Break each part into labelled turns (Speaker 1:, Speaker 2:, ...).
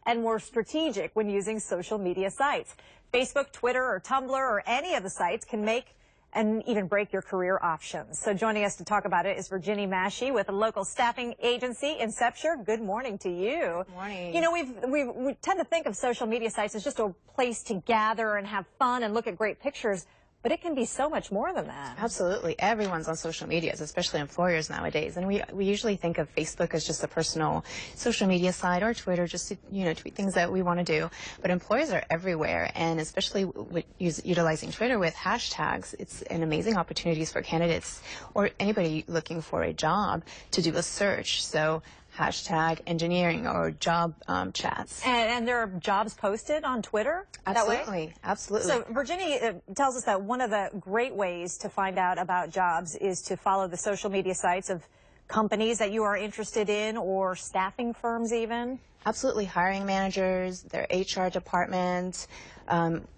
Speaker 1: and more strategic when using social media sites. Facebook, Twitter, or Tumblr, or any of the sites can make and even break your career options. So joining us to talk about it is Virginia Massey with a local staffing agency, Incepture. Good morning to you.
Speaker 2: Good morning.
Speaker 1: You know, we tend to think of social media sites as just a place to gather and have fun and look at great pictures, but it can be so much more than that.
Speaker 2: Absolutely. Everyone's on social media, especially employers nowadays. And we usually think of Facebook as just a personal social media site, or Twitter just to, tweet things that we want to do. But employers are everywhere, and especially with utilizing Twitter with hashtags, it's an amazing opportunities for candidates or anybody looking for a job to do a search. So hashtag engineering or job chats.
Speaker 1: And there are jobs posted on Twitter?
Speaker 2: Absolutely, absolutely.
Speaker 1: So Virginia tells us that one of the great ways to find out about jobs is to follow the social media sites of companies that you are interested in, or staffing firms even.
Speaker 2: Absolutely. Hiring managers, their HR department.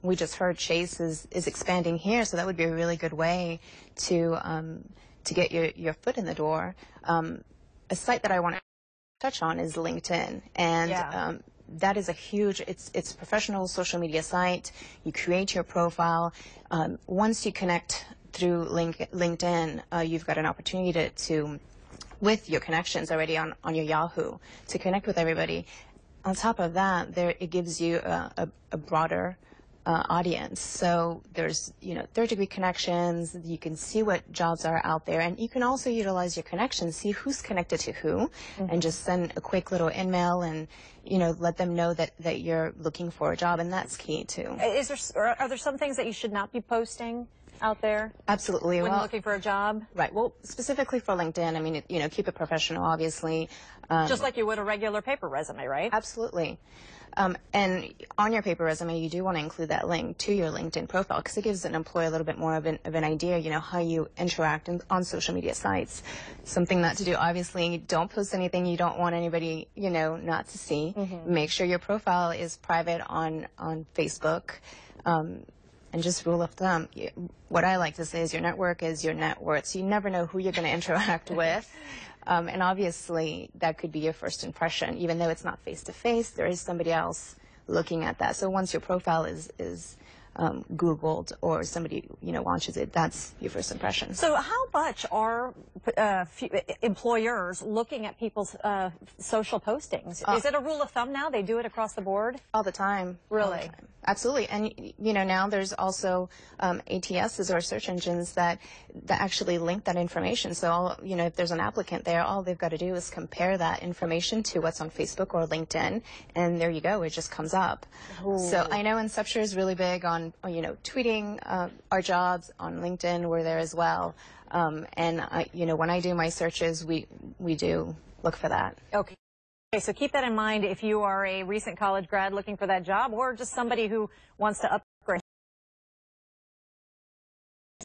Speaker 2: We just heard Chase is expanding here, so that would be a really good way to get your foot in the door. A site that I want to touch on is LinkedIn, and that is a huge, it's a professional social media site. You create your profile. Once you connect through LinkedIn, you've got an opportunity to with your connections already on your Yahoo, to connect with everybody. On top of that, it gives you a broader audience. So there's, third-degree connections. You can see what jobs are out there, and you can also utilize your connections, see who's connected to who, and just send a quick little email and, let them know that you're looking for a job, and that's key too.
Speaker 1: Are there some things that you should not be posting out there?
Speaker 2: Absolutely.
Speaker 1: When looking for a job?
Speaker 2: Right. Well, specifically for LinkedIn, I mean, keep it professional, obviously.
Speaker 1: Just like you would a regular paper resume, right?
Speaker 2: Absolutely. And on your paper resume, you do want to include that link to your LinkedIn profile, because it gives an employer a little bit more of an idea, how you interact on social media sites. Something not to do, obviously, don't post anything you don't want anybody, not to see. Make sure your profile is private on Facebook. And just rule of thumb, what I like to say is your network is your net worth. So you never know who you're going to interact with. And obviously, that could be your first impression. Even though it's not face-to-face, there is somebody else looking at that. So once your profile is Googled, or somebody, launches it, that's your first impression.
Speaker 1: So how much are employers looking at people's social postings? Is it a rule of thumb now? They do it across the board?
Speaker 2: All the time.
Speaker 1: Really?
Speaker 2: All the time. Absolutely. And, now there's also ATSs, or search engines that actually link that information. So, if there's an applicant there, all they've got to do is compare that information to what's on Facebook or LinkedIn, and there you go. It just comes up. Ooh. So I know Incepture is really big on, tweeting our jobs on LinkedIn. We're there as well. And, when I do my searches, we do look for that.
Speaker 1: Okay. So keep that in mind if you are a recent college grad looking for that job, or just somebody who wants to